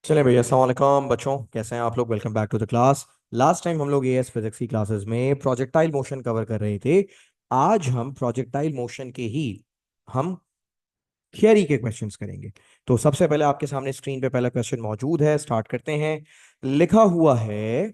चले भैया, अस्सलाम वालेकुम बच्चों, कैसे हैं आप लोग। Welcome back to the class. Last time हम लोग एएस फिजिक्स की क्लासेस में प्रोजेक्टाइल मोशन कवर कर रहे थे। आज हम प्रोजेक्टाइल मोशन के ही हम थियरी के क्वेश्चंस करेंगे। तो सबसे पहले आपके सामने स्क्रीन पे पहला क्वेश्चन मौजूद है, स्टार्ट करते हैं। लिखा हुआ है,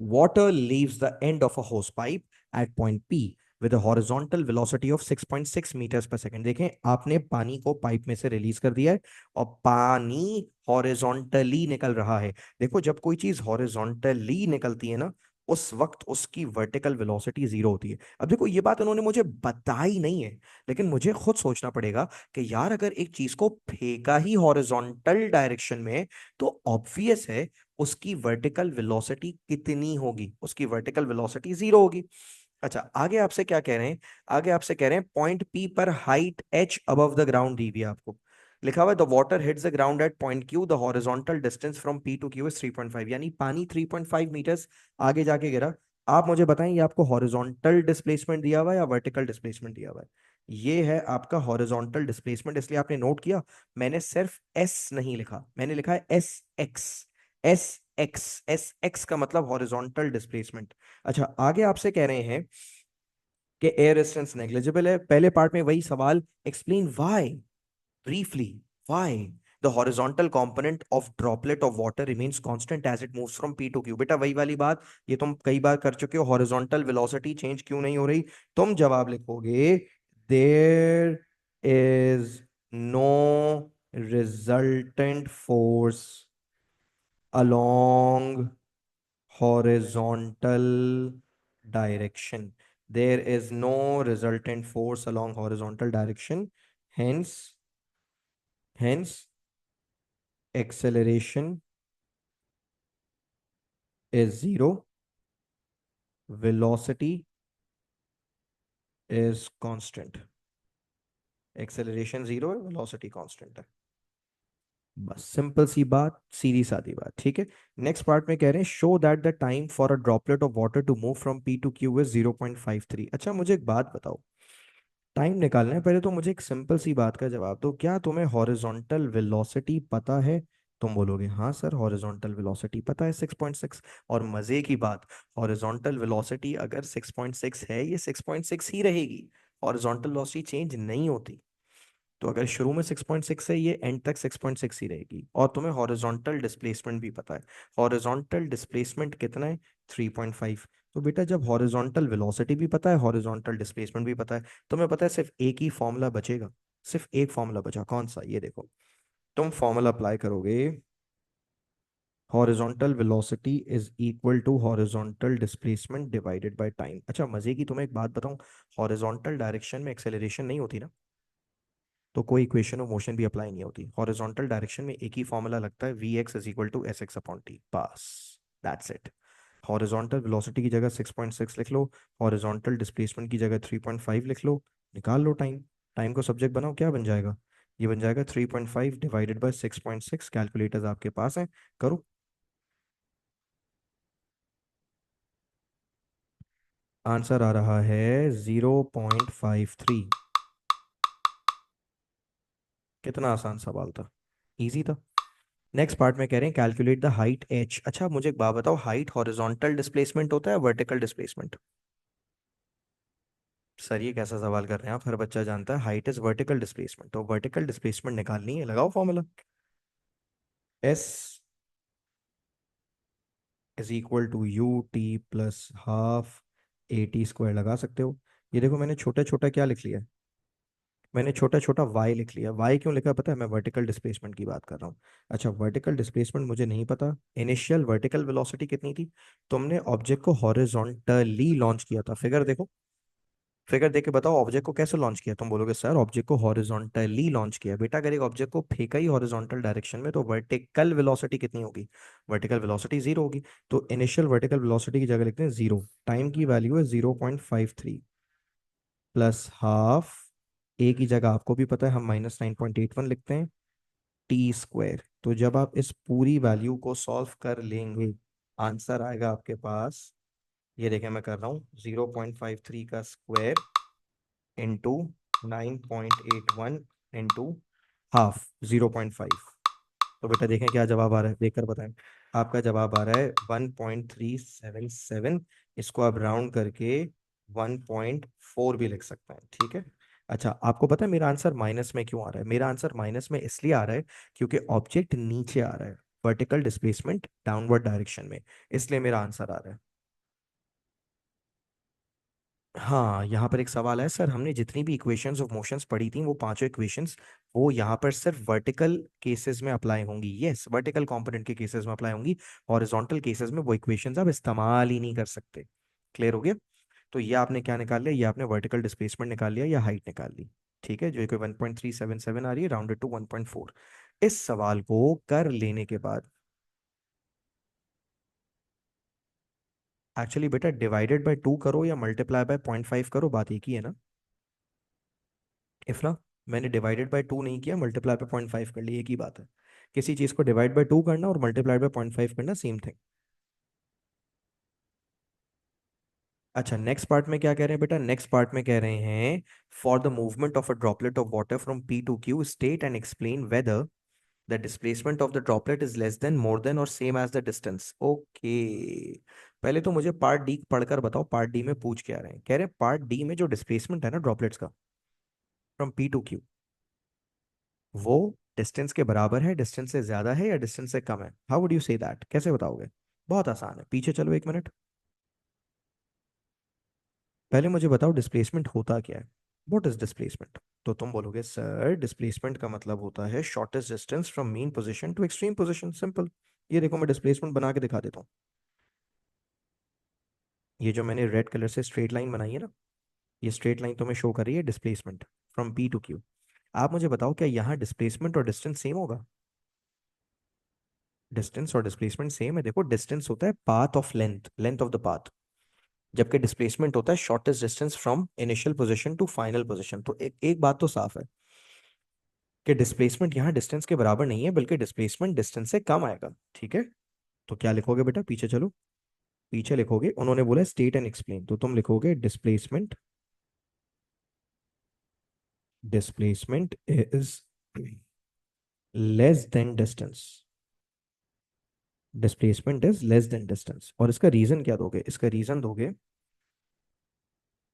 water leaves the end of a hose pipe at point P with a horizontal velocity of 6.6 meters per second। देखें, आपने पानी को पाइप में से रिलीज कर दिया है और पानी हॉरिजॉन्टली निकल रहा है। देखो, जब कोई चीज हॉरिजॉन्टली निकलती है ना, उस वक्त उसकी वर्टिकल वेलोसिटी जीरो होती है। अब देखो, ये बात उन्होंने मुझे बताई नहीं है, लेकिन मुझे खुद सोचना पड़ेगा कि यार, अगर एक चीज को फेंका ही हॉरिजॉन्टल डायरेक्शन में, तो ऑब्वियस है उसकी वर्टिकल वेलोसिटी कितनी होगी। उसकी वर्टिकल वेलोसिटी जीरो होगी। अच्छा, आगे आपसे क्या कह रहे हैं। आगे आपसे कह रहे हैं पॉइंट पी पर height H above the ground दी हुई है आपको। लिखा हुआ है the water hits the ground at point Q, the horizontal distance from P to Q is 3.5, यानी पानी 3.5 मीटर्स आगे जाके गिरा। आप मुझे बताएं, ये आपको हॉरिजॉन्टल डिस्प्लेसमेंट दिया हुआ है या वर्टिकल डिस्प्लेसमेंट दिया हुआ है। ये है आपका हॉरिजॉन्टल डिस्प्लेसमेंट, इसलिए आपने नोट किया, मैंने सिर्फ एस नहीं लिखा, मैंने लिखा है S x. S S x का मतलब हॉरिजॉन्टल डिस्प्लेसमेंट। अच्छा, आगे आपसे कह रहे हैं कि एयर रेजिस्टेंस नेग्लिजिबल है। पहले पार्ट में वही सवाल, explain why, briefly, why the horizontal component of droplet of water remains constant as it moves from P to Q. बेटा, वही वाली बात, ये तुम कई बार कर चुके हो, हॉरिजॉन्टल वेलोसिटी चेंज क्यों नहीं हो रही। तुम जवाब लिखोगे, there is no resultant force along horizontal direction. There is no resultant force along horizontal direction. Hence acceleration is zero, velocity is constant। Acceleration zero है, वेलोसिटी कांस्टेंट है। बस सिंपल सी बात, सीधी सादी बात, ठीक है। नेक्स्ट पार्ट में कह रहे हैं, show that the time for a droplet of water to move from P to Q is 0.53। अच्छा, मुझे एक बात बताओ, टाइम निकालना है, पहले तो मुझे एक सिंपल सी बात का जवाब दो, क्या तुम्हें हॉरिजॉन्टल वेलोसिटी पता है। तुम बोलोगे हाँ सर, हॉरिजॉन्टल वेलोसिटी पता है 6.6। और मजे की बात, हॉरिजॉन्टल वेलोसिटी अगर 6.6 है, ये 6.6 ही रहेगी। हॉरिजॉन्टल वेलोसिटी चेंज नहीं होती। तो अगर शुरू में 6.6 है, ये एंड तक 6.6 ही रहेगी। और तुम्हें हॉरिजॉन्टल डिस्प्लेसमेंट भी पता है। हॉरिजॉन्टल डिस्प्लेसमेंट कितना है, 3.5। तो बेटा, जब हॉरिजॉन्टल वेलोसिटी भी पता है, हॉरिजॉन्टल डिस्प्लेसमेंट भी पता है, तुम्हें पता है सिर्फ एक ही फॉर्मूला बचेगा। सिर्फ एक फॉर्मूला बचा, कौन सा, ये देखो। तुम फॉर्मूला अप्लाई करोगे, horizontal velocity is equal to horizontal displacement divided by time. अच्छा, मजे की तुम्हें एक बात बताऊं, हॉरिजॉन्टल डायरेक्शन में एक्सेलरेशन नहीं होती ना, तो कोई इक्वेशन ऑफ मोशन भी अप्लाई नहीं होती। हॉरिजॉन्टल डायरेक्शन में एक ही फॉर्मूला लगता है, V X is equal to S X upon T, बस, दैट्स इट। हॉरिजॉन्टल वेलोसिटी की जगह 6.6 लिख लो, हॉरिजॉन्टल डिस्प्लेसमेंट की जगह 3.5 लिख लो, निकाल लो टाइम। टाइम को सब्जेक्ट बनाओ, क्या बन जाएगा, ये बन जाएगा 3.5 डिवाइडेड बाय 6.6। कैलकुलेटर्स आपके पास हैं, करो। आंसर आ रहा है 0.53। कितना आसान सवाल था, इजी था। नेक्स्ट पार्ट में कह रहे हैं कैलकुलेट द हाइट एच। अच्छा, मुझे एक बात बताओ, हाइट हॉरिजॉन्टल डिस्प्लेसमेंट होता है वर्टिकल डिस्प्लेसमेंट। सर, ये कैसा सवाल कर रहे हैं आप, हर बच्चा जानता है हाइट इज वर्टिकल डिस्प्लेसमेंट। तो वर्टिकल डिस्प्लेसमेंट निकालनी है, लगाओ formula, S is equal to U T plus half A T square. लगा सकते हो। ये देखो, मैंने छोटा छोटा क्या लिख लिया, मैंने छोटा छोटा y लिख लिया। y क्यों लिखा पता है, मैं वर्टिकल डिस्प्लेसमेंट की बात कर रहा हूँ। अच्छा, वर्टिकल डिस्प्लेसमेंट मुझे नहीं पता, इनिशियल वर्टिकल वेलोसिटी कितनी थी। तुमने ऑब्जेक्ट को हॉरिजॉन्टली लॉन्च किया था, फिगर देखो, फिगर देख के बताओ ऑब्जेक्ट को कैसे लॉन्च किया। तुम बोलोगे सर, ऑब्जेक्ट को हॉरिजॉन्टली लॉन्च किया। बेटा, अगर एक ऑब्जेक्ट को फेंका ही हॉरिजॉन्टल डायरेक्शन में, तो वर्टिकल वेलोसिटी कितनी होगी, वर्टिकल वेलोसिटी जीरो होगी। तो इनिशियल वर्टिकल वेलोसिटी की जगह लिखते हैं जीरो, टाइम की वैल्यू है 0.53 प्लस हाफ, ए की जगह आपको भी पता है हम -9.81 लिखते हैं, टी स्क्वायर। तो जब आप इस पूरी वैल्यू को सॉल्व कर लेंगे, आंसर आएगा आपके पास, ये देखें मैं कर रहा हूँ, 0.53 का स्क्वायर इंटू 9.81 इंटू हाफ, 0.5। तो बेटा देखें क्या जवाब आ रहा है, देखकर बताएं। आपका जवाब आ रहा है 1.377। इसको आप राउंड करके 1.4 भी लिख सकते हैं, ठीक है। अच्छा, आपको पता है मेरा आंसर माइनस में क्यों आ रहा है? मेरा आंसर माइनस में इसलिए आ रहा है क्योंकि ऑब्जेक्ट नीचे आ रहा है, वर्टिकल डिस्प्लेसमेंट डाउनवर्ड डायरेक्शन में, इसलिए मेरा आंसर आ रहा है। हाँ, यहाँ पर एक सवाल है सर, हमने जितनी भी इक्वेशंस ऑफ मोशंस पढ़ी थी वो पांचों इक्वेशंस वो यहाँ पर सिर्फ वर्टिकल केसेस में अप्लाई होंगी। यस, वर्टिकल कंपोनेंट के केसेस में अप्लाई होंगी। हॉरिजॉन्टल केसेस में वो इक्वेशंस आप इस्तेमाल ही नहीं कर सकते। क्लियर हो गया? तो ये आपने क्या निकाल लिया? ये आपने वर्टिकल डिस्प्लेसमेंट निकाल लिया या हाइट निकाल ली, ठीक है, जो कि 1.377 आ रही है राउंडेड टू 1.4। इस सवाल को कर लेने के बाद एक्चुअली बेटा डिवाइडेड बाय 2 करो या मल्टीप्लाई बाय 0.5 करो, बात एक ही है ना। इफ ना, मैंने डिवाइडेड बाय 2 नहीं किया, मल्टीप्लाई बाय 0.5 कर लिया, एक ही बात है। किसी चीज को डिवाइड बाय 2 करना और मल्टीप्लाई बाय 0.5 करना सेम थिंग। अच्छा, नेक्स्ट पार्ट में क्या कह रहे हैं बेटा? नेक्स्ट पार्ट में कह रहे हैं for the movement of a droplet of water from P to Q state and explain whether the displacement of the droplet is less than, more than और same as the distance. Okay, पहले तो मुझे part D पढ़कर बताओ, part D में पूछ क्या रहे हैं? कह रहे हैं पार्ट डी में जो डिस्प्लेसमेंट है ना ड्रॉपलेट्स का फ्रॉम पी टू क्यू, वो डिस्टेंस के बराबर है, डिस्टेंस से ज्यादा है या डिस्टेंस से कम है? How would you say that? कैसे बताओगे? बहुत आसान है, पीछे चलो एक मिनट। पहले मुझे बताओ डिस्प्लेसमेंट होता क्या है? What is displacement? तो तुम बोलोगे सर डिस्प्लेसमेंट का मतलब होता है shortest distance from mean position to extreme position. Simple. ये देखो मैं डिस्प्लेसमेंट बना के दिखा देता हूँ। ये जो मैंने रेड कलर से स्ट्रेट लाइन बनाई है ना, ये स्ट्रेट लाइन तुम्हें शो कर रही है displacement from P to Q. आप मुझे बताओ क्या यहाँ डिस्प्लेसमेंट और डिस्टेंस सेम होगा? डिस्टेंस और डिस्प्लेसमेंट सेम है। देखो डिस्टेंस होता है path of length, length of the path, जबकि डिस्प्लेसमेंट होता है shortest distance from initial position to final position. तो एक बात तो साफ है कि डिस्प्लेसमेंट यहाँ डिस्टेंस के बराबर नहीं है, बल्कि डिस्प्लेसमेंट डिस्टेंस से कम आएगा, ठीक है। तो क्या लिखोगे बेटा? पीछे चलो, पीछे लिखोगे, उन्होंने बोला स्टेट एंड एक्सप्लेन, तो तुम लिखोगे displacement, displacement is less than distance, displacement is less than distance. और इसका रीजन क्या दोगे? इसका रीजन दोगे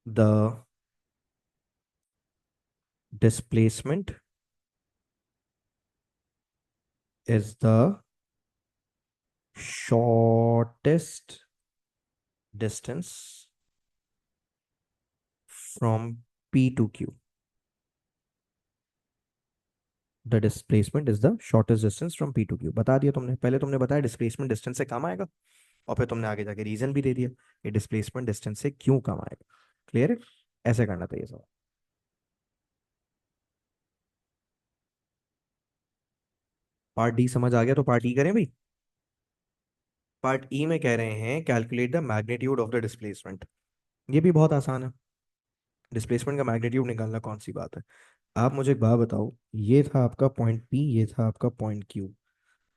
the displacement is the shortest distance from P to Q. The displacement is the shortest distance from P to Q. बता दिया तुमने, पहले तुमने बताया डिस्प्लेसमेंट डिस्टेंस से कम आएगा, और फिर तुमने आगे जाके रीजन भी दे दिया कि डिस्प्लेसमेंट डिस्टेंस से क्यों कम आएगा। क्लियर है? ऐसे करना था ये सब। पार्ट डी समझ आ गया तो पार्ट ई करें भाई। पार्ट ई में कह रहे हैं calculate the magnitude of the displacement. ये भी बहुत आसान है, डिस्प्लेसमेंट का मैग्नीट्यूड निकालना कौन सी बात है। आप मुझे एक बात बताओ, ये था आपका पॉइंट पी, ये था आपका पॉइंट क्यू।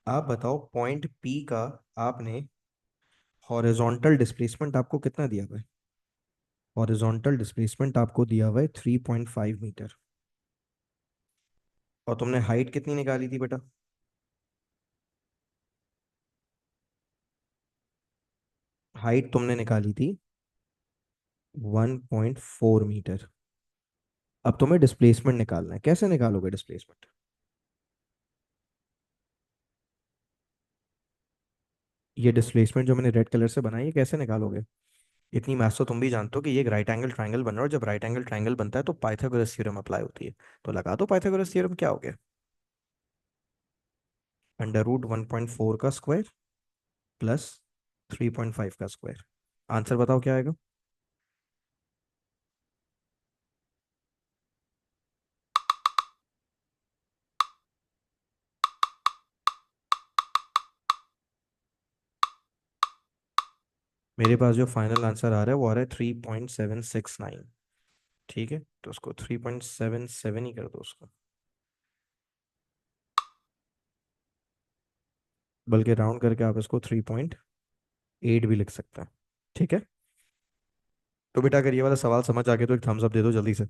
आप बताओ पॉइंट पी का आपने हॉरिजॉन्टल डिस्प्लेसमेंट आपको कितना दिया हुआ है? हॉरिजॉन्टल डिस्प्लेसमेंट आपको दिया हुआ है 3.5 मीटर। और तुमने हाइट कितनी निकाली थी बेटा? हाइट तुमने निकाली थी 1.4 मीटर। अब तुम्हें डिस्प्लेसमेंट निकालना है, कैसे निकालोगे डिस्प्लेसमेंट? ये डिस्प्लेसमेंट जो मैंने रेड कलर से बनाई है कैसे निकालोगे? इतनी मैथ्स तो तुम भी जानते हो कि ये एक राइट एंगल ट्राइंगल बन रहा है, और जब राइट एंगल ट्राइंगल बनता है तो पाइथागोरस थ्योरम अप्लाई होती है। तो लगा दो पाइथागोरस थ्योरम, क्या हो गया? √1.4 का स्क्वायर प्लस 3.5 का स्क्वायर। आंसर बताओ क्या आएगा? मेरे पास जो फाइनल आंसर आ रहा है वो आ रहा है 3.769। ठीक है, तो उसको 3.77 ही कर दो उसको, बल्कि राउंड करके आप इसको 3.8 भी लिख सकते हैं, ठीक है। तो बेटा अगर ये वाला सवाल समझ आ गया तो एक थम्स अप दे दो जल्दी से।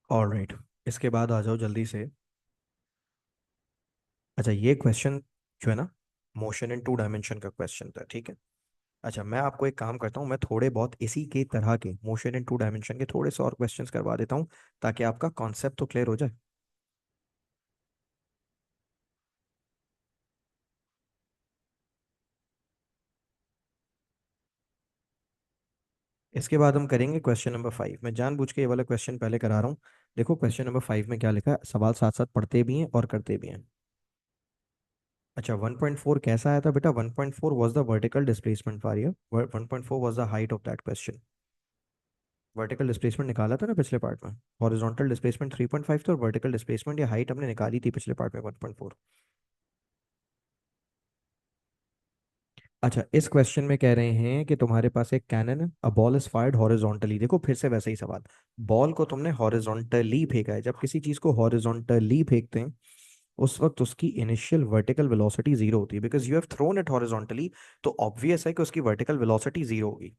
ऑलराइट, इसके बाद आ जाओ जल्दी से। अच्छा, ये क्वेश्चन जो है ना, मोशन इन टू डायमेंशन का क्वेश्चन था, ठीक है। अच्छा, मैं आपको एक काम करता हूँ, मैं थोड़े बहुत इसी के तरह के मोशन इन टू डायमेंशन के थोड़े से और क्वेश्चंस करवा देता हूँ, ताकि आपका कॉन्सेप्ट तो क्लियर हो जाए। इसके बाद हम करेंगे क्वेश्चन नंबर 5। मैं जानबूझ के ये वाला क्वेश्चन पहले करा रहा हूँ। देखो क्वेश्चन नंबर 5 में क्या लिखा है, सवाल साथ साथ पढ़ते भी हैं और करते भी हैं। अच्छा, 1.4 कैसा आया था बेटा? 1.4 was the vertical displacement for you. 1.4 was the height of that question. Vertical displacement निकाला था ना पिछले पार्ट में। हॉरिजॉन्टल डिस्प्लेसमेंट 3.5 था और वर्टिकल डिस्प्लेसमेंट या हाइट हमने निकाली थी पिछले पार्ट में 1.4। अच्छा, इस क्वेश्चन में कह रहे हैं कि तुम्हारे पास एक कैनन है, a ball is fired horizontally. देखो फिर से वैसा ही सवाल, बॉल को तुमने हॉरिजॉन्टली फेंका है। जब किसी चीज को हॉरिजॉन्टली फेंकते हैं उस वक्त उसकी इनिशियल वर्टिकल वेलोसिटी जीरो होती है, because you have thrown it horizontally. तो ऑब्वियस है कि उसकी वर्टिकल वेलोसिटी जीरो होगी।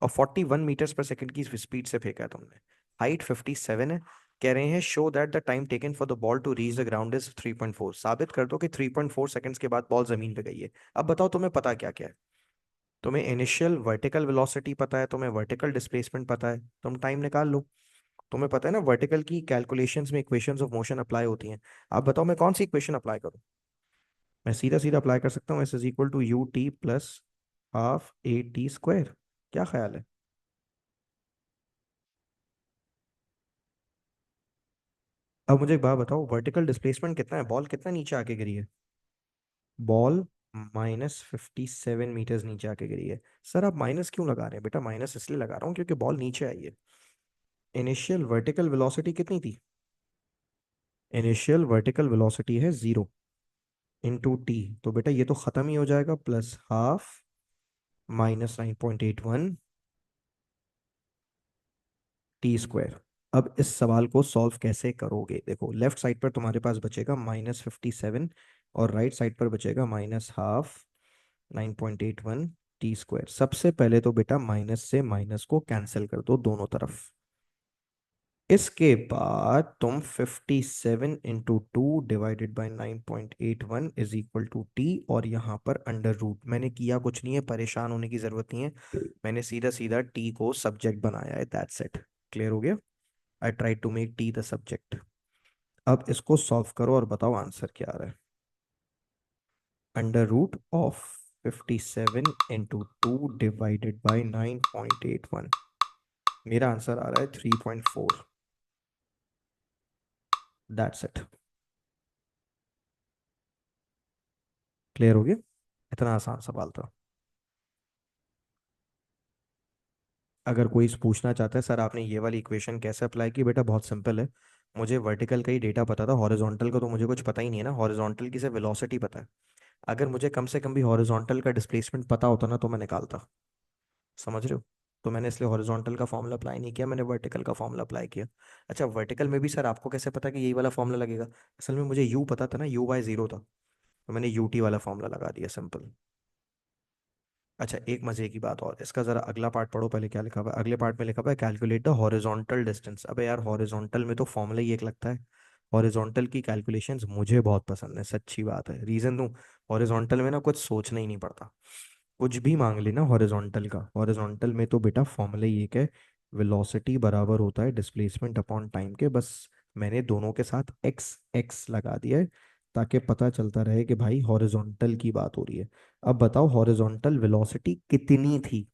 और 41 मीटर्स पर सेकंड की स्पीड से फेंका है तुमने। हाइट 57 है। कह रहे हैं show that the time taken for the ball to reach the ground is 3.4। साबित कर दो कि 3.4 सेकंड्स के बाद बॉल जमीन पे गई है। अब बताओ तुम्हें पता क्या क्या है। तुम्हें इनिशियल वर्टिकल वेलोसिटी पता है, तुम्हें वर्टिकल डिस्प्लेसमेंट पता है, तुम टाइम निकाल लो। तुम्हें पता है ना वर्टिकल की कैलकुलेशंस में इक्वेशंस ऑफ मोशन अप्लाई होती हैं। अब बताओ मैं कौन सी इक्वेशन अप्लाई करूं। मैं सीधा सीधा अप्लाई कर सकता हूँ, S is equal to U T plus half A T square. क्या ख्याल है? अब मुझे एक बात बताओ, वर्टिकल डिस्प्लेसमेंट कितना है, बॉल कितना नीचे आके गिरी है? बॉल -57 मीटर्स नीचे आके गिरी है। सर आप माइनस क्यों लगा रहे हैं बेटा? माइनस इसलिए लगा रहा हूँ क्योंकि बॉल नीचे आई है। इनिशियल वर्टिकल वेलोसिटी कितनी थी? इनिशियल वर्टिकल वेलोसिटी है 0 इंटू टी। तो बेटा ये तो खत्म ही हो जाएगा, प्लस हाफ -9.81 टी स्क्वायर। अब इस सवाल को सॉल्व कैसे करोगे? देखो लेफ्ट साइड पर तुम्हारे पास बचेगा -57 और राइट साइड पर बचेगा माइनस हाफ 9.81 टी स्क्वायर। सबसे पहले तो बेटा माइनस से माइनस को कैंसिल कर दो दोनों तरफ। इसके बाद तुम 57 into two divided by 9.81 is equal to T, और यहाँ पर अंडर रूट। मैंने किया कुछ नहीं है, परेशान होने की जरूरत नहीं है। मैंने सीधा सीधा टी को सब्जेक्ट बनाया है, दैट्स इट। क्लियर हो गया? I try to make T the subject. अब इसको सॉल्व करो और बताओ आंसर क्या आ रहा है। Under root of 57 into two divided by 9.81। मेरा आंसर आ रहा है 3.4। That's it. क्लियर हो गया? इतना आसान सवाल था। अगर कोई पूछना चाहता है सर आपने ये वाली इक्वेशन कैसे अप्लाई की, बेटा बहुत सिंपल है। मुझे वर्टिकल का ही डेटा पता था, हॉरिजॉन्टल का तो मुझे कुछ पता ही नहीं है ना। हॉरिजॉन्टल की सिर्फ वेलोसिटी पता है। अगर मुझे कम से कम भी हॉरिजॉन्टल का डिस्प्लेसमेंट पता होता ना तो मैं निकालता। समझ रहे हो? तो मैंने इसलिए हॉरिजॉन्टल का फॉर्मूला अप्लाई नहीं किया, मैंने वर्टिकल का फॉर्मूला अप्लाई किया। अच्छा, वर्टिकल में भी सर आपको कैसे पता कि यही वाला फॉर्मूला लगेगा? असल में मुझे यू पता था ना, यू बाय जीरो था, तो मैंने यू टी वाला फॉर्मूला लगा दिया, सिंपल। अच्छा, एक मजे की बात और, इसका जरा अगला पार्ट पढ़ो पहले। क्या लिखा हुआ है अगले पार्ट में? लिखा हुआ है कैलकुलेट द हॉरिजॉन्टल डिस्टेंस। अबे यार हॉरिजॉन्टल में तो फॉर्मूला ही एक लगता है। हॉरिजॉन्टल की कैलकुलेशंस मुझे बहुत पसंद है, सच्ची बात है। रीजन दूं? हॉरिजॉन्टल में ना कुछ सोचना ही नहीं पड़ता। कुछ भी मांग लेना हॉरिजॉन्टल का, हॉरिजॉन्टल में तो बेटा फॉर्मूला ही एक है। वेलोसिटी बराबर होता है डिस्प्लेसमेंट अपॉन टाइम के। बस मैंने दोनों के साथ एक्स एक्स लगा दिया है, ताकि पता चलता रहे कि भाई हॉरिजॉन्टल की बात हो रही है। अब बताओ हॉरिजॉन्टल वेलोसिटी कितनी थी?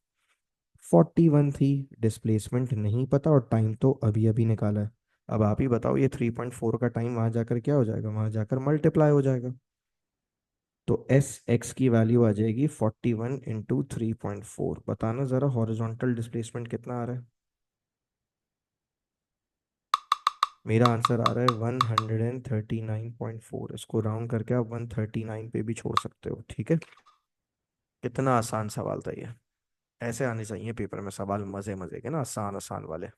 41 थी। डिस्प्लेसमेंट नहीं पता और टाइम तो अभी अभी निकाला है। अब आप ही बताओ ये 3.4 का टाइम वहां जाकर क्या हो जाएगा? वहां जाकर मल्टीप्लाई हो जाएगा। तो एस एक्स की वैल्यू आ जाएगी 41 इंटू 3.4। बताना जरा हॉरिजॉन्टल डिस्प्लेसमेंट कितना आ रहा है। मेरा आंसर आ रहा है 139.4। इसको राउंड करके आप 139 पे भी छोड़ सकते हो, ठीक है। कितना आसान सवाल था ये। ऐसे आने चाहिए पेपर में सवाल, मजे मजे के ना, आसान आसान वाले।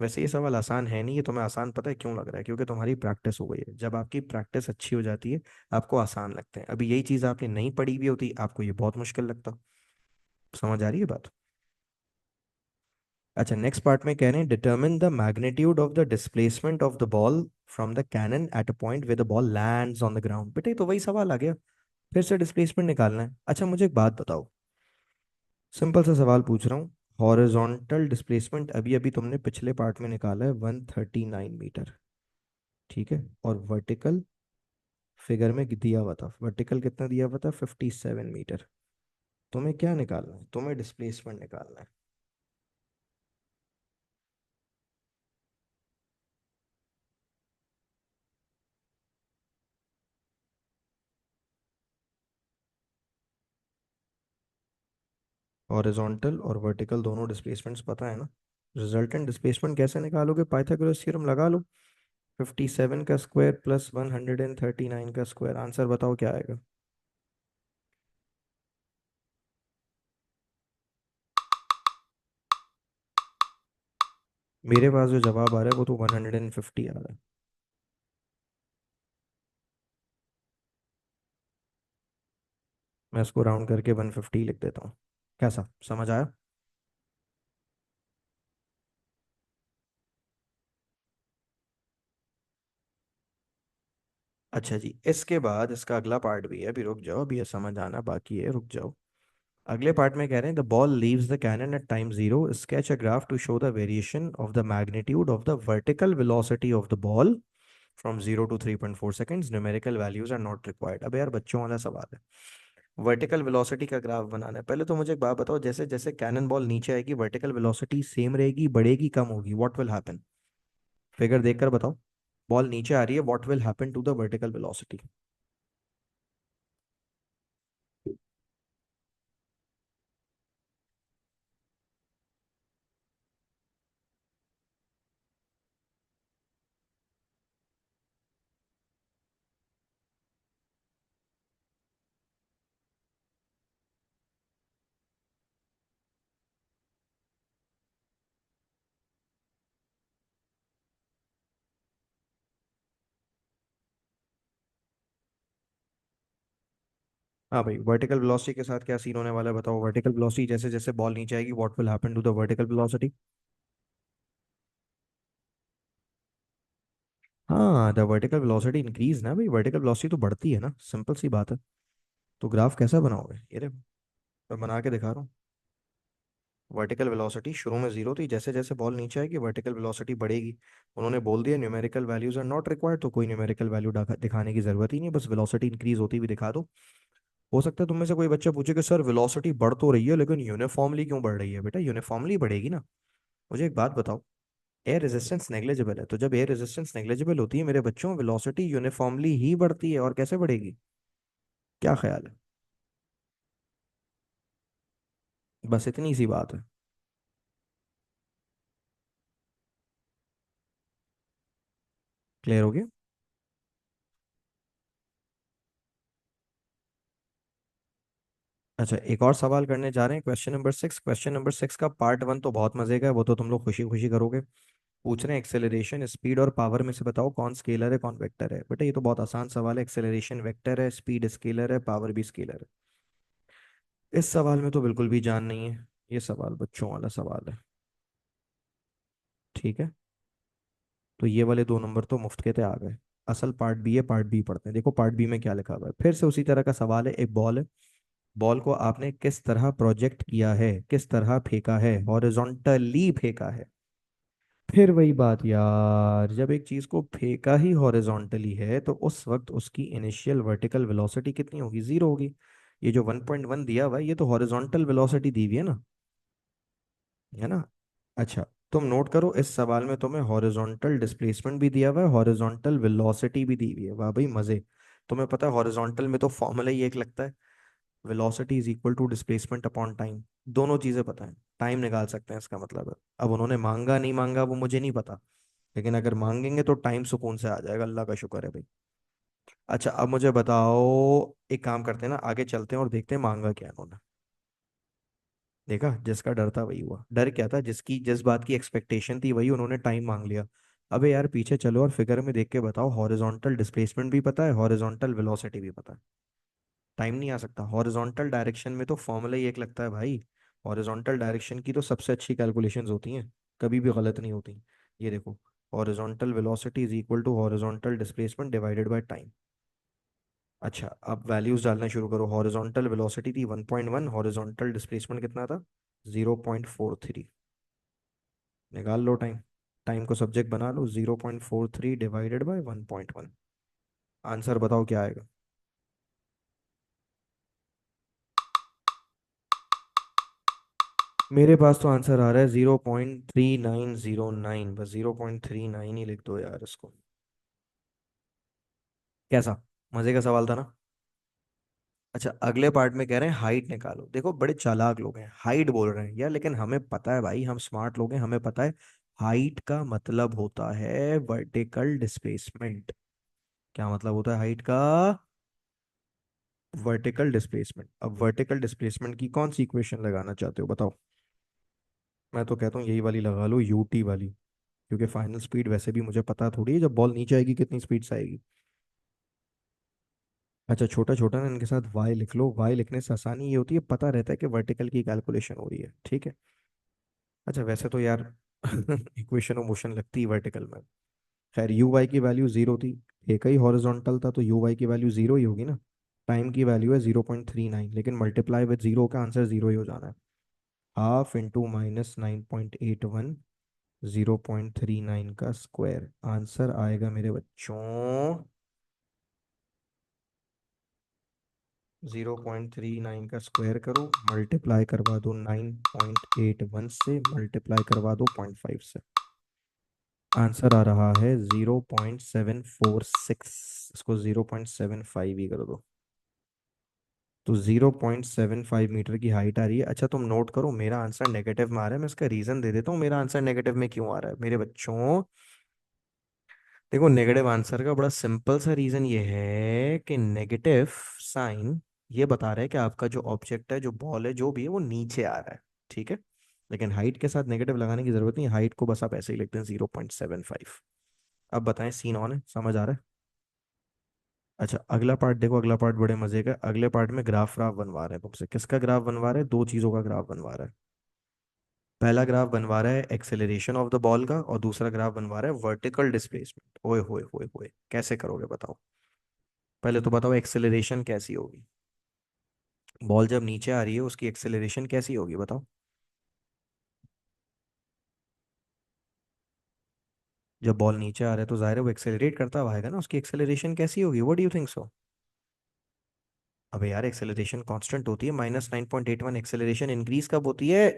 वैसे ये सवाल आसान है नहीं, ये तुम्हें आसान पता है क्यों लग रहा है? क्योंकि तुम्हारी प्रैक्टिस हो गई है। जब आपकी प्रैक्टिस अच्छी हो जाती है आपको आसान लगते हैं। अभी यही चीज़ आपने नहीं पढ़ी हुई होती आपको ये बहुत मुश्किल लगता। समझ आ रही है बात? अच्छा, नेक्स्ट पार्ट में कह रहे हैं determine the magnitude of the displacement of the ball from the cannon at a point where the ball lands on the ground. बेटे तो वही सवाल आ गया, फिर से डिस्प्लेसमेंट निकालना है। अच्छा मुझे एक बात बताओ, सिंपल सा सवाल पूछ रहा हूँ। हॉरिजॉन्टल डिस्प्लेसमेंट अभी अभी तुमने पिछले पार्ट में निकाला है 139 मीटर, ठीक है, और वर्टिकल फिगर में दिया हुआ था, वर्टिकल कितना दिया हुआ था, 57 मीटर। तुम्हें क्या निकालना है, तुम्हें डिस्प्लेसमेंट निकालना है। हॉरिजॉन्टल और वर्टिकल दोनों डिस्प्लेसमेंट्स पता है ना। रिजल्टेंट डिस्प्लेसमेंट कैसे निकालोगे, पाइथागोरस थ्योरम लगा लो। 57 का स्क्वायर प्लस 139 का स्क्वायर, आंसर बताओ क्या आएगा। मेरे पास जो जवाब आ रहा है वो तो 150 आ रहा है। मैं इसको राउंड करके 150 लिख देता हूँ। कैसा समझ आया। अच्छा जी, इसके बाद इसका अगला पार्ट भी है, अभी रुक जाओ, अभी ये समझ आना बाकी है, रुक जाओ। अगले पार्ट में कह रहे हैं the ball leaves the cannon at time zero, sketch a graph to show the variation of the magnitude of the vertical velocity of the ball from 0 to 3.4 seconds, numerical values are not required. अब यार बच्चों वाला सवाल है, vertical velocity का graph बनाना है। पहले तो मुझे एक बात बताओ, जैसे जैसे कैनन बॉल नीचे आएगी वर्टिकल वेलोसिटी सेम रहेगी, बढ़ेगी, कम होगी, व्हाट विल हैपन। फिगर देखकर बताओ, बॉल नीचे आ रही है, what will happen to the vertical velocity. हाँ भाई, वर्टिकल वेलोसिटी के साथ क्या सीन होने वाला है बताओ। वर्टिकल वेलोसिटी जैसे जैसे बॉल नीचे आएगी, what will happen to the vertical velocity. हाँ, द वर्टिकल वेलोसिटी इंक्रीज ना भाई, वर्टिकल वेलोसिटी तो बढ़ती है ना, सिंपल सी बात है। तो ग्राफ कैसा बनाओगे, ये देखो, मैं बना के दिखा रहा हूँ। वर्टिकल वेलोसिटी शुरू में जीरो थी, जैसे जैसे बॉल नीचे आएगी वर्टिकल वेलोसिटी बढ़ेगी। उन्होंने बोल दिया numerical values are not required, तो कोई न्यूमेरिकल वैल्यू दिखाने की जरूरत ही नहीं, बस वेलोसिटी इंक्रीज होती हुई दिखा दो। हो सकता है तुम में से कोई बच्चा पूछे कि सर वेलोसिटी बढ़ तो रही है लेकिन यूनिफॉर्मली क्यों बढ़ रही है। बेटा यूनिफॉर्मली बढ़ेगी ना। मुझे एक बात बताओ, एयर रेजिस्टेंस नेग्लेजिबल है, तो जब एयर रेजिस्टेंस नेग्लेजिबल होती है मेरे बच्चों, वेलोसिटी यूनिफॉर्मली ही बढ़ती है, और कैसे बढ़ेगी, क्या ख्याल है। बस इतनी सी बात है। क्लियर हो गया। अच्छा, एक और सवाल करने जा रहे हैं, क्वेश्चन नंबर 6। क्वेश्चन नंबर 6 का पार्ट 1 तो बहुत मजे का है, वो तो तुम लोग खुशी खुशी करोगे। पूछ रहे हैं एक्सेलरेशन, स्पीड और पावर में से बताओ कौन स्केलर है कौन वेक्टर है। बेटा ये तो बहुत आसान सवाल है, एक्सेलरेशन वेक्टर है, स्पीड स्केलर है, पावर भी स्केलर है। इस सवाल में तो बिल्कुल भी जान नहीं है, ये सवाल बच्चों वाला सवाल है। ठीक है, तो ये वाले 2 नंबर तो मुफ्त के थे आ गए। असल पार्ट बी है, पार्ट बी पढ़ते हैं। देखो पार्ट बी में क्या लिखा हुआ है, फिर से उसी तरह का सवाल है। एक बॉल है, बॉल को आपने किस तरह प्रोजेक्ट किया है, किस तरह फेंका है, हॉरिजॉन्टली फेंका है। फिर वही बात यार, जब एक चीज को फेंका ही हॉरिजॉन्टली है तो उस वक्त उसकी इनिशियल वर्टिकल वेलोसिटी कितनी होगी, जीरो होगी। ये जो 1.1 दिया हुआ है ये तो हॉरिजॉन्टल वेलोसिटी दी हुई है ना, है ना। अच्छा, तुम नोट करो, इस सवाल में तुम्हें हॉरिजॉन्टल डिस्प्लेसमेंट भी दिया हुआ है, हॉरिजॉन्टल वेलोसिटी भी दी हुई है। वाह भाई मजे। तुम्हें पता है हॉरिजॉन्टल में तो फॉर्मूला ही एक लगता है, velocity is equal to displacement upon time. दोनों चीजें पता है, टाइम निकाल सकते हैं इसका मतलब है। अब उन्होंने मांगा नहीं मांगा वो मुझे नहीं पता, लेकिन अगर मांगेंगे तो टाइम सुकून से आ जाएगा, अल्लाह का शुक्र है भाई। अच्छा अब मुझे बताओ, एक काम करते हैं ना, आगे चलते हैं और देखते हैं मांगा क्या है उन्होंने। देखा, जिसका डर था वही हुआ। डर क्या था, जिसकी जिस बात की एक्सपेक्टेशन थी वही, उन्होंने टाइम मांग लिया। अबे यार पीछे चलो और फिगर में देख के बताओ, हॉरिजॉन्टल डिस्प्लेसमेंट भी पता है, हॉरिजॉन्टल वेलोसिटी भी पता है, टाइम नहीं आ सकता। हॉरिजॉन्टल डायरेक्शन में तो फॉर्मूला ही एक लगता है भाई, हॉरिजॉन्टल डायरेक्शन की तो सबसे अच्छी कैलकुलेशंस होती हैं, कभी भी गलत नहीं होती। ये देखो, horizontal velocity is equal to horizontal displacement divided by time. अच्छा, अब वैल्यूज डालना शुरू करो। हॉरिजॉन्टल वेलोसिटी थी 1.1, हॉरिजॉन्टल डिस्प्लेसमेंट कितना था? 0.43। निकाल लो टाइम। टाइम को सब्जेक्ट बना लो, 0.43 डिवाइडेड बाय 1.1। आंसर बताओ क्या आएगा। मेरे पास तो आंसर आ रहा है 0.3909। बस 0.39 ही लिख दो यार इसको। कैसा, मजे का सवाल था ना। अच्छा, अगले पार्ट में कह रहे हैं हाइट निकालो। देखो बड़े चालाक लोग हैं, हाइट बोल रहे हैं यार, लेकिन हमें पता है भाई, हम स्मार्ट लोग हैं, हमें पता है हाइट का मतलब होता है वर्टिकल डिस्प्लेसमेंट। क्या मतलब होता है हाइट का? Vertical displacement. अब वर्टिकल डिस्प्लेसमेंट की कौन सी इक्वेशन लगाना चाहते हो बताओ। मैं तो कहता हूँ यही वाली लगा लो, यूटी वाली। क्योंकि फाइनल स्पीड वैसे भी मुझे पता थोड़ी है, जब बॉल नीचे आएगी कितनी स्पीड से आएगी। अच्छा, छोटा छोटा ना इनके साथ वाई लिख लो। वाई लिखने से आसानी ये होती है, पता रहता है कि वर्टिकल की कैलकुलेशन हो रही है, ठीक है। अच्छा वैसे तो यार इक्वेशन ऑफ मोशन लगती है वर्टिकल में। खैर, यू वाई की वैल्यू जीरो थी, एक ही हॉरिजॉन्टल था, तो यू वाई की वैल्यू जीरो ही होगी ना। टाइम की वैल्यू है 0.39, लेकिन मल्टीप्लाई विद जीरो का आंसर जीरो ही हो जाना है। हाफ इंटू -9.81, 0.39 का स्क्वायर आंसर आएगा मेरे बच्चों। 0.39 का स्क्वायर करो, मल्टीप्लाई करवा दो 9.81 से, मल्टीप्लाई करवा दो 0.5 से। आंसर आ रहा है 0.746। इसको 0.75 ही कर दो। तो 0.75 मीटर की हाइट आ रही है। अच्छा तुम नोट करो, मेरा आंसर नेगेटिव में आ रहा है। मैं इसका रीजन दे देता हूँ, मेरा आंसर नेगेटिव में क्यों आ रहा है मेरे बच्चों। देखो, नेगेटिव आंसर का बड़ा सिंपल सा रीजन ये है कि नेगेटिव साइन ये बता रहा है कि आपका जो ऑब्जेक्ट है, जो बॉल है, जो भी है, वो नीचे आ रहा है, ठीक है। लेकिन हाइट के साथ नेगेटिव लगाने की जरूरत नहीं, हाइट को बस आप ऐसे ही लिखते हैं 0.75। अब बताएं, सीन ऑन है, समझ आ रहा है। अच्छा, अगला पार्ट देखो, अगला पार्ट बड़े मजे का। अगले पार्ट में ग्राफ व्राफ बनवा रहे हैं तुमसे। किसका ग्राफ बनवा रहे हैं? दो चीजों का ग्राफ बनवा रहा है। पहला ग्राफ बनवा रहा है एक्सेलरेशन ऑफ द बॉल का, और दूसरा ग्राफ बनवा रहा है वर्टिकल डिस्प्लेसमेंट। ओए होए होए होए, कैसे करोगे बताओ। पहले तो बताओ एक्सेलरेशन कैसी होगी। बॉल जब नीचे आ रही है उसकी एक्सेलरेशन कैसी होगी बताओ। जब बॉल नीचे आ रहा है तो जाहिर है वो एक्सेलरेट करता हुआ आएगा ना, उसकी एक्सेलरेशन कैसी होगी? What do you think so? अबे यार, एक्सेलरेशन कांस्टेंट होती है। -9.81 एक्सेलरेशन इंक्रीज कब होती है?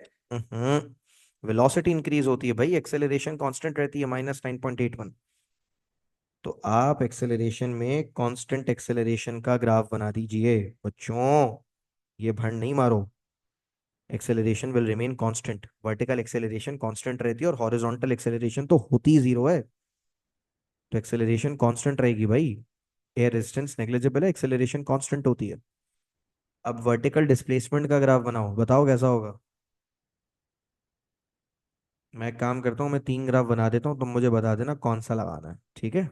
वेलोसिटी इंक्रीज होती है भाई, एक्सेलरेशन कांस्टेंट रहती है -9.81। तो आप एक्सेलरेशन में कांस्टेंट एक्सेलरेशन का ग्राफ बना दीजिए बच्चों। ये भंड नहीं मारो। Acceleration will remain constant, vertical acceleration constant रहती है, और हॉरिजॉन्टल एक्सेलरेशन तो होती ही जीरो है। तो एक्सेलरेशन कांस्टेंट रहेगी भाई। एयर रेजिस्टेंस नेग्लिजिबल है, एक्सेलरेशन कांस्टेंट होती है। अब वर्टिकल डिस्प्लेसमेंट का ग्राफ बनाओ, बताओ कैसा होगा। मैं एक काम करता हूँ, मैं तीन ग्राफ बना देता हूँ, तुम मुझे बता देना कौन सा लगाना है, ठीक है।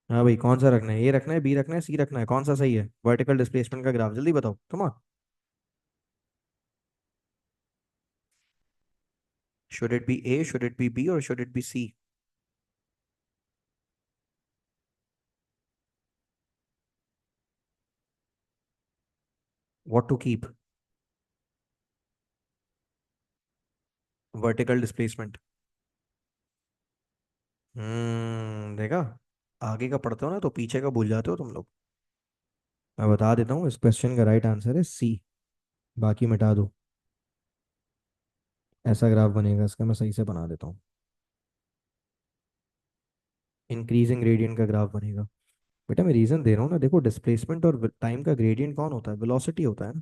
हाँ भाई, कौन सा रखना है? ए रखना है, बी रखना है, सी रखना है? कौन सा सही है वर्टिकल डिस्प्लेसमेंट का ग्राफ? जल्दी बताओ तुम। Should it be A, should it be B, और should it be C? What to keep? Vertical displacement. देखा, आगे का पढ़ते हो ना तो पीछे का भूल जाते हो तुम लोग। मैं बता देता हूँ, इस क्वेश्चन का राइट आंसर है सी। बाकी मिटा दो। ऐसा ग्राफ बनेगा इसका, मैं सही से बना देता हूँ। इंक्रीजिंग ग्रेडियंट का ग्राफ बनेगा। बेटा मैं रीजन दे रहा हूँ ना, देखो डिस्प्लेसमेंट और टाइम का ग्रेडियंट कौन होता है? वेलोसिटी होता है ना।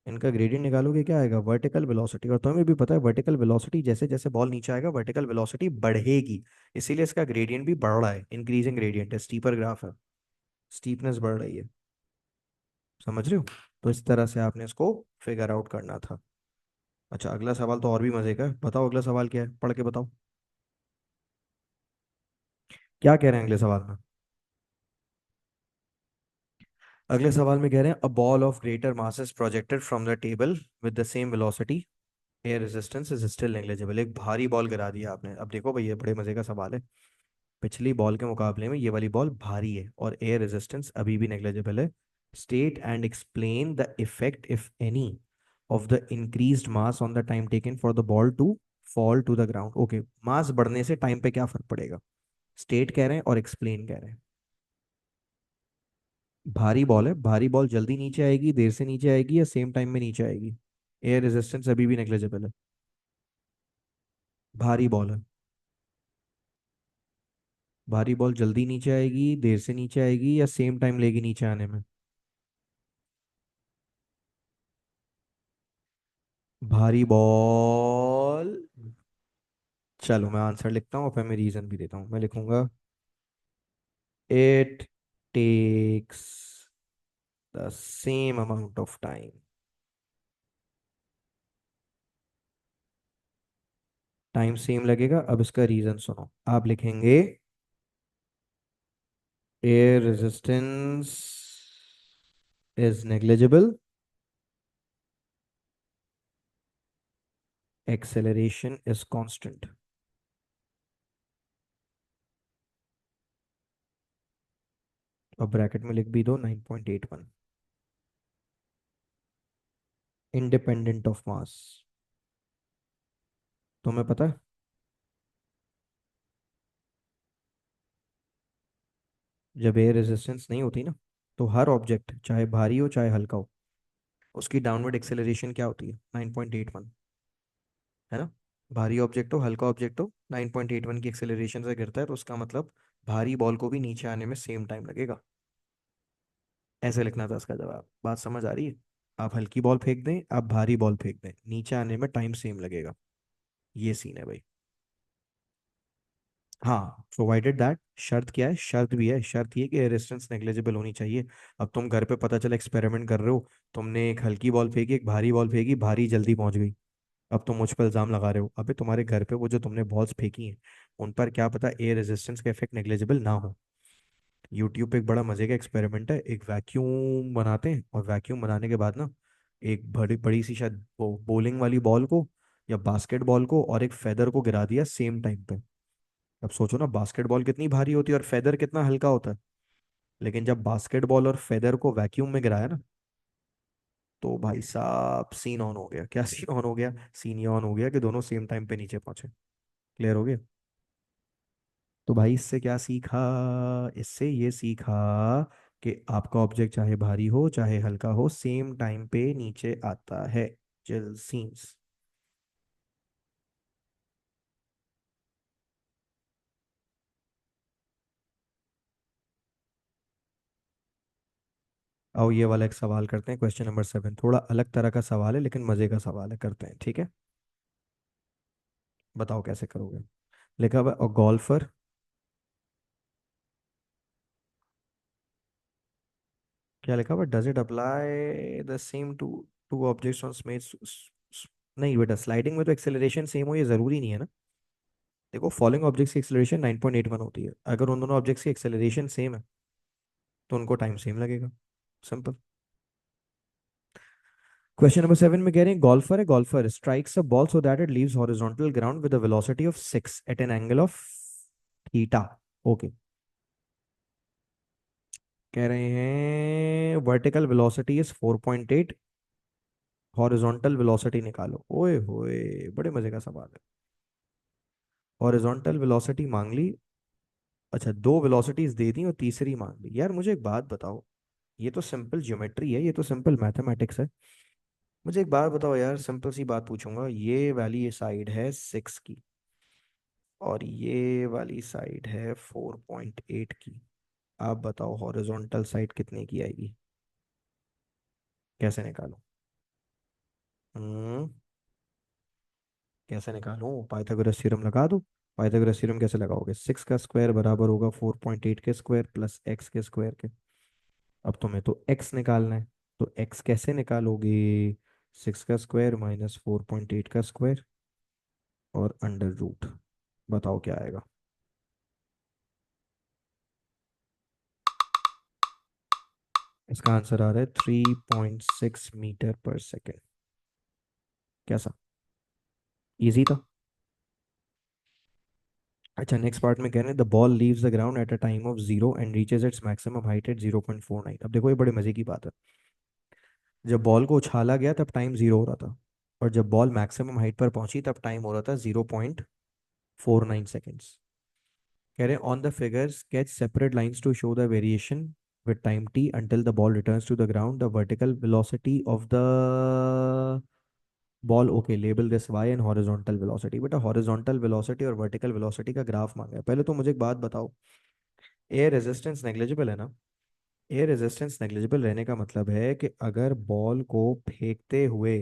इनका ग्रेडियंट निकालोगे क्या आएगा? Vertical velocity. और तुम्हें भी पता है वर्टिकल वेलोसिटी जैसे जैसे बॉल नीचे आएगा वर्टिकल वेलोसिटी बढ़ेगी। इसीलिए इसका ग्रेडियंट भी बढ़ रहा है, इंक्रीजिंग ग्रेडियंट है, स्टीपर ग्राफ है, स्टीपनेस बढ़ रही है। समझ रहे हो? तो इस तरह से आपने इसको फिगर आउट करना था। अच्छा, अगला सवाल तो और भी मजे का है। बताओ अगला सवाल क्या है, पढ़ के बताओ। क्या कह रहे हैं अगले सवाल में? अगले सवाल में कह रहे हैं a ball of greater mass is projected from the table with the same velocity, air resistance is still negligible. एक भारी बॉल गिरा दिया आपने। अब देखो भाई, ये बड़े मजे का सवाल है। पिछली बॉल के मुकाबले में ये वाली बॉल भारी है और एयर रेजिस्टेंस अभी भी नेग्लिजिबल है। State and explain the effect if any of the increased mass on the time taken for the ball to fall to the ground. Okay, mass बढ़ने से टाइम पे क्या फर्क पड़ेगा? स्टेट कह रहे हैं और एक्सप्लेन कह रहे हैं। भारी बॉल है, भारी बॉल जल्दी नीचे आएगी, देर से नीचे आएगी, या सेम टाइम में नीचे आएगी? एयर रेजिस्टेंस अभी भी नेग्लिजिबल है। भारी बॉल है। भारी बॉल जल्दी नीचे आएगी, देर से नीचे आएगी, या सेम टाइम लेगी नीचे आने में? भारी बॉल। चलो मैं आंसर लिखता हूँ और फिर मैं रीजन भी देता हूँ। मैं लिखूंगा it takes the same amount of time. Time same लगेगा। अब इसका रीजन सुनो, आप लिखेंगे air resistance is negligible, acceleration is constant. और ब्रैकेट में लिख भी दो 9.81, इंडिपेंडेंट ऑफ मास। तुम्हें पता है, जब एयर रेजिस्टेंस नहीं होती ना, तो हर ऑब्जेक्ट चाहे भारी हो चाहे हल्का हो, उसकी डाउनवर्ड एक्सेलरेशन क्या होती है? 9.81, है ना? भारी ऑब्जेक्ट हो हल्का ऑब्जेक्ट हो, 9.81 की एक्सेलरेशन से गिरता है, तो उसका मतलब भारी बॉल को भी नीचे आने में सेम टाइम लगेगा। ऐसे लिखना था इसका जवाब। बात समझ आ रही है? आप हल्की बॉल फेंक दें, आप भारी बॉल फेंक दें, नीचे आने में टाइम सेम लगेगा। ये सीन है भाई। हाँ, प्रोवाइडेड दैट, शर्त क्या है? शर्त भी है, शर्त ये कि रेजिस्टेंस नेग्लिजिबल होनी चाहिए। अब तुम घर पे पता चला एक्सपेरिमेंट कर रहे हो, तुमने एक हल्की बॉल फेंकी, एक भारी बॉल फेंकी, भारी जल्दी पहुंच गई। अब तुम मुझ पर इल्जाम लगा रहे हो। अबे तुम्हारे घर पे वो जो तुमने बॉल्स फेंकी हैं, उन पर क्या पता एयर रेजिस्टेंस का इफेक्ट नेग्लिजिबल ना हो। यूट्यूब पे एक बड़ा मजे का एक्सपेरिमेंट है। एक वैक्यूम बनाते हैं और वैक्यूम बनाने के बाद ना, एक बड़ी बड़ी सी शायद वो बॉलिंग वाली बॉल को या बास्केटबॉल को और एक फेदर को गिरा दिया सेम टाइम पे। अब सोचो ना, बास्केटबॉल कितनी भारी होती है और फेदर कितना हल्का होता है। लेकिन जब बास्केटबॉल और फेदर को वैक्यूम में गिराया ना, तो भाई साहब सीन ऑन हो गया। क्या सीन ऑन हो गया? सीन ये ऑन हो गया कि दोनों सेम टाइम पे नीचे पहुंचे। क्लियर हो गया? तो भाई इससे क्या सीखा? इससे ये सीखा कि आपका ऑब्जेक्ट चाहे भारी हो चाहे हल्का हो, सेम टाइम पे नीचे आता है। Chill scenes. आओ ये वाला एक सवाल करते हैं, क्वेश्चन नंबर 7। थोड़ा अलग तरह का सवाल है लेकिन मजे का सवाल है, करते हैं ठीक है? बताओ कैसे करोगे। लिखा हुआ है गोल्फर। क्या लिखा हुआ? Does it apply the same to two objects on स्मेज? नहीं बेटा, स्लाइडिंग में तो एक्सेलरेशन सेम हो ये जरूरी नहीं है ना। देखो, फॉलिंग ऑब्जेक्ट्स की एक्सेलरेशन 9.81 होती है। अगर उन दोनों ऑब्जेक्ट्स की एक्सेलरेशन सेम है तो उनको टाइम सेम लगेगा। सिंपल। क्वेश्चन नंबर 7 में कह रहे हैं गोल्फर है, golfer strikes a ball so that it leaves horizontal ground with a velocity of 6 at an angle of theta. Okay. कह रहे हैं vertical velocity is 4.8, horizontal velocity निकालो। ओए होए, बड़े मजे का सवाल है। हॉरिजॉन्टल वेलोसिटी मांग ली। अच्छा, दो वेलोसिटीज दे दी और तीसरी मांग ली। यार मुझे एक बात बताओ, ये तो सिंपल ज्योमेट्री है, ये तो सिंपल मैथमेटिक्स है। मुझे एक बात बताओ यार, सिंपल सी बात पूछूंगा। ये वाली ये साइड है 6 की और ये वाली साइड है 4.8 की। आप बताओ हॉरिजॉन्टल साइड कितने की आएगी? कैसे निकालूं? हम्म कैसे निकालूं? पाइथागोरस थ्योरम लगा दूं? पाइथागोरस थ्योरम कैसे लगाओगे? 6 का स्क्वायर बराबर होगा 4.8 के स्क्वायर प्लस एक्स के स्क्वायर के। अब तुम्हें तो एक्स निकालना है, तो एक्स कैसे निकालोगे? 6 का स्क्वायर माइनस 4.8 का स्क्वायर और अंडर रूट। बताओ क्या आएगा। इसका आंसर आ रहा है 3.6 मीटर पर सेकेंड। कैसा, इजी था। अच्छा, नेक्स्ट पार्ट में कह रहे हैं the ball leaves the ground at a time of 0 and reaches its maximum height at 0.49। अब देखो ये बड़े मजे की बात है। जब बॉल को उछाला गया तब टाइम 0 हो रहा था, और जब बॉल मैक्सिमम हाइट पर पहुंची तब टाइम हो रहा था 0.49 सेकेंड्स। कह रहे हैं on the figure sketch separate lines to show the variation with time t until the ball returns to the ground. The vertical velocity of the ball, okay, label this Y, and horizontal velocity. बेटा horizontal velocity और vertical velocity का graph मांगा है। पहले तो मुझे एक बात बताओ, एयर रेजिस्टेंस नेग्लिजिबल है ना। एयर रेजिस्टेंस नेग्लिजिबल रहने का मतलब है कि अगर बॉल को फेंकते हुए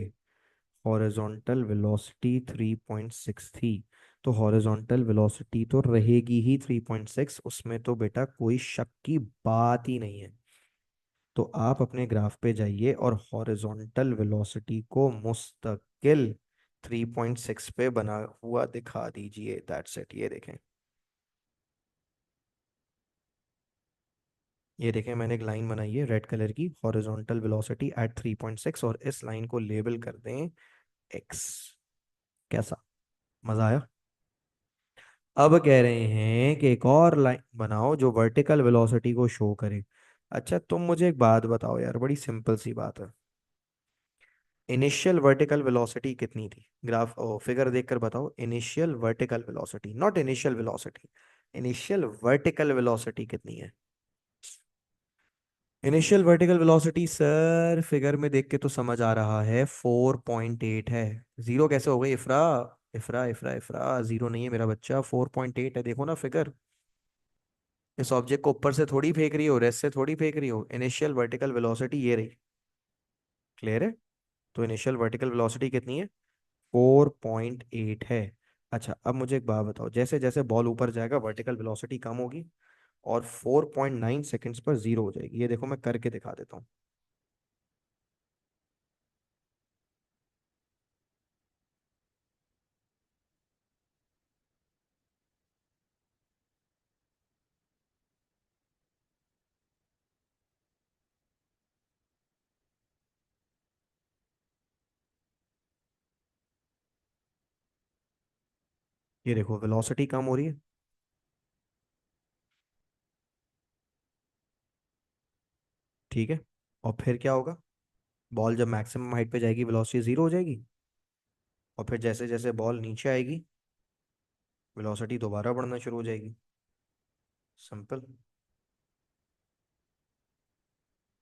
हॉरिजॉन्टल वेलोसिटी 3.6 थी, तो हॉरिजॉन्टल वेलोसिटी तो रहेगी ही 3.6, उसमें तो बेटा कोई शक की बात ही नहीं है। तो आप अपने ग्राफ पे जाइए और हॉरिजॉन्टल वेलोसिटी को मुस्तकिल 3.6 पे बना हुआ दिखा दीजिए। That's it. ये देखें, ये देखें, मैंने एक लाइन बनाई है रेड कलर की, हॉरिजॉन्टल वेलोसिटी एट 3.6, और इस लाइन को लेबल कर दें एक्स। कैसा, मजा आया। अब कह रहे हैं कि एक और लाइन बनाओ जो वर्टिकल वेलोसिटी को शो करे। अच्छा तुम मुझे एक बात बताओ यार, बड़ी सिंपल सी बात है। इनिशियल वर्टिकल वेलोसिटी कितनी थी? ग्राफ ओ फिगर देखकर बताओ। Initial vertical velocity, not initial velocity, initial vertical velocity कितनी है? Initial vertical velocity sir figure में देख के तो समझ आ रहा है 4.8 है। जीरो कैसे हो गई इफ्रा? इफ्रा इफ्रा इफ्रा, जीरो नहीं है मेरा बच्चा, 4.8 है। देखो ना फिगर, इस ऑब्जेक्ट को ऊपर से थोड़ी फेंक रही हो, रेस्ट से थोड़ी फेंक रही हो। इनिशियल वर्टिकल वेलोसिटी ये रही। क्लियर है? तो इनिशियल वर्टिकल वेलोसिटी कितनी है? 4.8 है। अच्छा अब मुझे एक बात बताओ, जैसे जैसे बॉल ऊपर जाएगा वर्टिकल वेलोसिटी कम होगी और 4.9 सेकंड्स पर जीरो हो जाएगी। ये देखो मैं करके दिखा देता हूँ। ये देखो वेलोसिटी कम हो रही है। ठीक है, और फिर क्या होगा? बॉल जब मैक्सिमम हाइट पे जाएगी वेलोसिटी जीरो हो जाएगी, और फिर जैसे जैसे बॉल नीचे आएगी वेलोसिटी दोबारा बढ़ना शुरू हो जाएगी। सिंपल।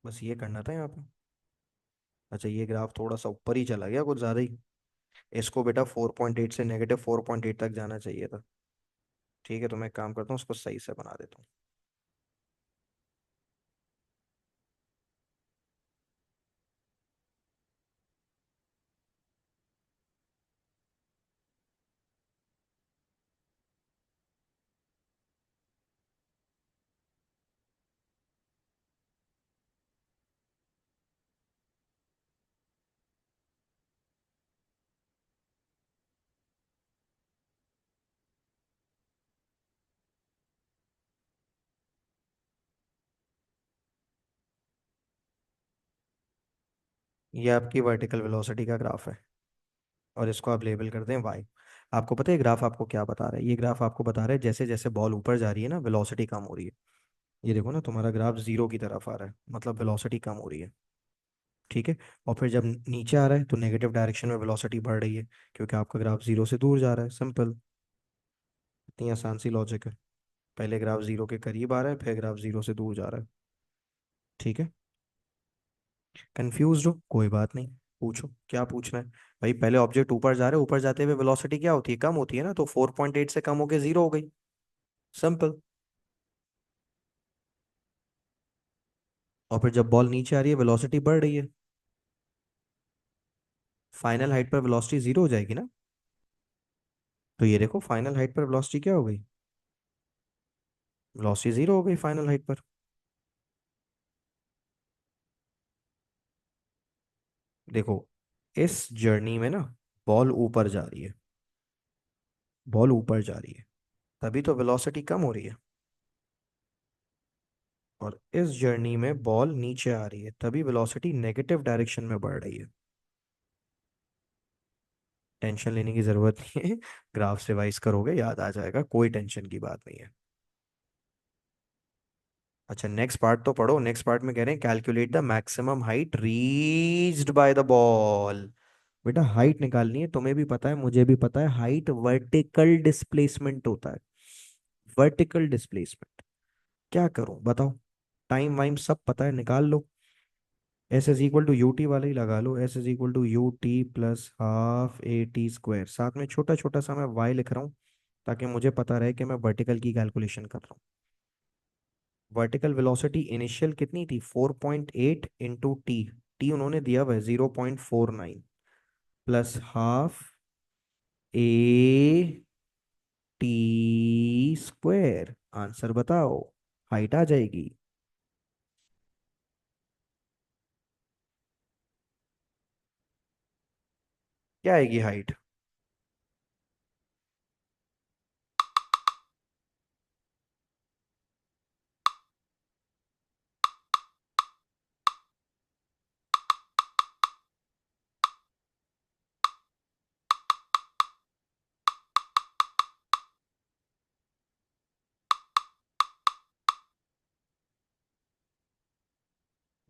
बस ये करना था यहाँ पे। अच्छा ये ग्राफ थोड़ा सा ऊपर ही चला गया, कुछ ज्यादा ही। इसको बेटा 4.8 से -4.8 तक जाना चाहिए था। ठीक है, तो मैं एक काम करता हूँ, उसको सही से बना देता हूँ। ये आपकी वर्टिकल वेलोसिटी का ग्राफ है, और इसको आप लेबल कर दें वाई। आपको पता है ग्राफ आपको क्या बता रहा है? ये ग्राफ आपको बता रहा है जैसे जैसे बॉल ऊपर जा रही है ना वेलोसिटी कम हो रही है। ये देखो ना, तुम्हारा ग्राफ जीरो की तरफ आ रहा है, मतलब वेलोसिटी कम हो रही है। ठीक है, और फिर जब नीचे आ रहा है तो नेगेटिव डायरेक्शन में वेलोसिटी बढ़ रही है, क्योंकि आपका ग्राफ जीरो से दूर जा रहा है। सिंपल। इतनी आसान सी लॉजिक है। पहले ग्राफ जीरो के करीब आ रहा है, फिर ग्राफ जीरो से दूर जा रहा है। ठीक है, कंफ्यूज हो? कोई बात नहीं, पूछो क्या पूछना है। भाई पहले ऑब्जेक्ट ऊपर जा रहे, ऊपर जाते हुए वेलोसिटी क्या होती है? कम होती है ना, तो 4.8 से कम होके जीरो हो गई। सिंपल। और फिर जब बॉल नीचे आ रही है वेलोसिटी बढ़ रही है, फाइनल हाइट पर वेलोसिटी जीरो हो जाएगी ना। तो ये देखो फाइनल हाइट पर वेलोसिटी क्या हो गई? वेलोसिटी जीरो हो गई फाइनल हाइट पर। देखो इस जर्नी में ना बॉल ऊपर जा रही है, बॉल ऊपर जा रही है, तभी तो वेलोसिटी कम हो रही है। और इस जर्नी में बॉल नीचे आ रही है, तभी वेलोसिटी नेगेटिव डायरेक्शन में बढ़ रही है। टेंशन लेने की जरूरत नहीं है, ग्राफ रिवाइज करोगे याद आ जाएगा, कोई टेंशन की बात नहीं है। अच्छा नेक्स्ट पार्ट तो पढ़ो। नेक्स्ट पार्ट में कह रहे हैं calculate the maximum height reached by the ball. बेटा हाइट निकालनी है, तुम्हें भी पता है मुझे भी पता है, हाइट वर्टिकल डिस्प्लेसमेंट होता है, वर्टिकल डिस्प्लेसमेंट। क्या करूं बताओ, टाइम वाइम सब पता है, निकाल लो। S is equal to U T वाला ही लगा लो, S is equal to U T plus half A T square, साथ में छोटा छोटा सा मैं वाई लिख रहा हूँ ताकि मुझे पता रहे कि मैं वर्टिकल की कैलकुलेशन कर रहा हूँ। वर्टिकल वेलोसिटी इनिशियल कितनी थी, 4.8 इंटू टी, टी उन्होंने दिया हुआ है 0.49 plus half A T square. Answer बताओ, हाइट आ जाएगी। क्या आएगी हाइट?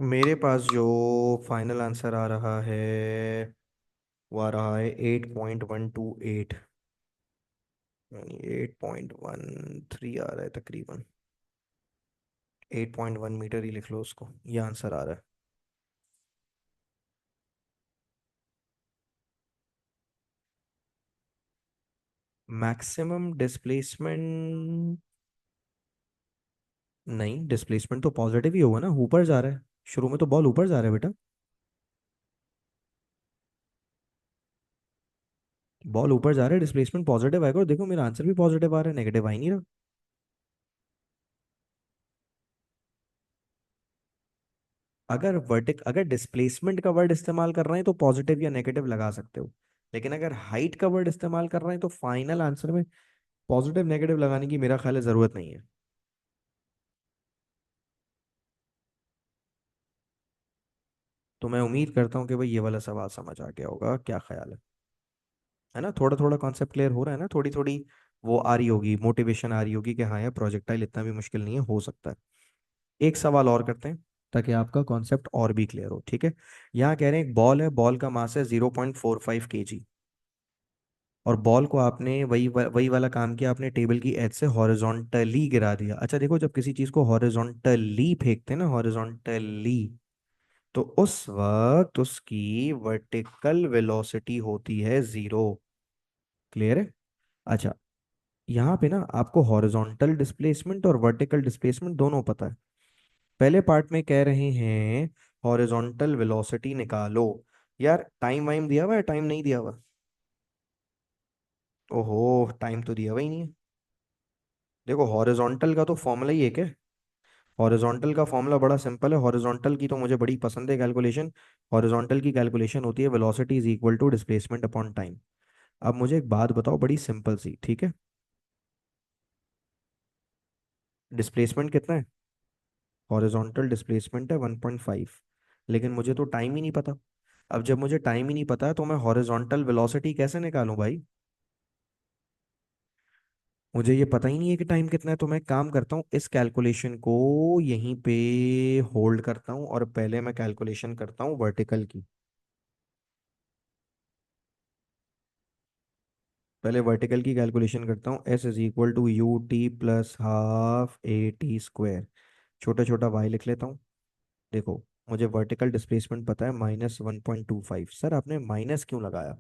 मेरे पास जो फाइनल आंसर आ रहा है वो आ रहा है 8.128, यानी 8.13 आ रहा है तकरीबन। 8.1 मीटर ही लिख लो उसको, ये आंसर आ रहा है। मैक्सिमम डिस्प्लेसमेंट, नहीं डिस्प्लेसमेंट तो पॉजिटिव ही होगा ना, ऊपर जा रहा है, शुरू में तो बॉल ऊपर जा रहा है बेटा। बॉल ऊपर जा रहा है, डिस्प्लेसमेंट पॉजिटिव आएगा, और देखो मेरा आंसर भी पॉजिटिव आ रहा है, नेगेटिव आ ही नहीं रहा। अगर डिस्प्लेसमेंट का वर्ड इस्तेमाल कर रहे हैं तो पॉजिटिव या नेगेटिव लगा सकते हो, लेकिन अगर हाइट का वर्ड इस्तेमाल कर रहे हैं तो फाइनल आंसर में पॉजिटिव नेगेटिव लगाने की मेरा ख्याल है जरूरत नहीं है। तो मैं उम्मीद करता हूँ कि भाई ये वाला सवाल समझ आ गया होगा, क्या ख्याल है ना? थोड़ा थोड़ा कॉन्सेप्ट क्लियर हो रहा है ना, थोड़ी थोड़ी वो आ रही होगी, मोटिवेशन आ रही होगी कि हाँ यार प्रोजेक्टाइल इतना भी मुश्किल नहीं है, हो सकता है। एक सवाल और करते हैं ताकि आपका कॉन्सेप्ट और भी क्लियर हो, ठीक है? यहाँ कह रहे हैं एक बॉल है, बॉल का मास है 0.45 kg, और बॉल को आपने वही वाला काम किया, आपने टेबल की एज से हॉरिजॉन्टली गिरा दिया। अच्छा देखो, जब किसी चीज को हॉरिजॉन्टली फेंकते हैं ना, हॉरिजॉन्टली, तो उस वक्त उसकी वर्टिकल वेलोसिटी होती है 0। क्लियर है? अच्छा, यहाँ पे ना आपको हॉरिजॉन्टल डिस्प्लेसमेंट और वर्टिकल डिस्प्लेसमेंट दोनों पता है। पहले पार्ट में कह रहे हैं हॉरिजॉन्टल वेलोसिटी निकालो। यार टाइम वाइम दिया हुआ है, टाइम नहीं दिया हुआ? ओहो, टाइम तो दिया हुआ ही नहीं है। देखो हॉरिजॉन्टल का तो फॉर्मूला ही एक है, हॉरिजॉन्टल का फॉर्मूला बड़ा सिंपल है, हॉरिजॉन्टल की तो मुझे बड़ी पसंद है कैलकुलेशन। हॉरिजॉन्टल की कैलकुलेशन होती है velocity is equal to displacement upon time. अब मुझे एक बात बताओ बड़ी सिंपल सी, ठीक है? डिस्प्लेसमेंट कितना है? हॉरिजॉन्टल डिस्प्लेसमेंट है 1.5, लेकिन मुझे तो टाइम ही नहीं पता। अब जब मुझे टाइम ही नहीं पता है तो मैं हॉरिजॉन्टल वेलोसिटी कैसे निकालूं भाई? मुझे ये पता ही नहीं है कि टाइम कितना है, तो मैं एक काम करता हूँ, इस कैलकुलेशन को यहीं पे होल्ड करता हूँ और पहले मैं कैलकुलेशन करता हूँ वर्टिकल की। पहले वर्टिकल की कैलकुलेशन करता हूँ, S is equal to U T plus half A T square, छोटा छोटा वाई लिख लेता हूँ। देखो मुझे वर्टिकल डिस्प्लेसमेंट पता है -1.25। सर आपने माइनस क्यों लगाया?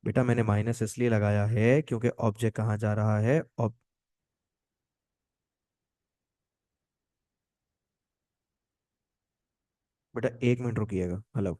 बेटा मैंने माइनस इसलिए लगाया है क्योंकि ऑब्जेक्ट कहाँ जा रहा है, बेटा 1 मिनट रुकिएगा, हेलो।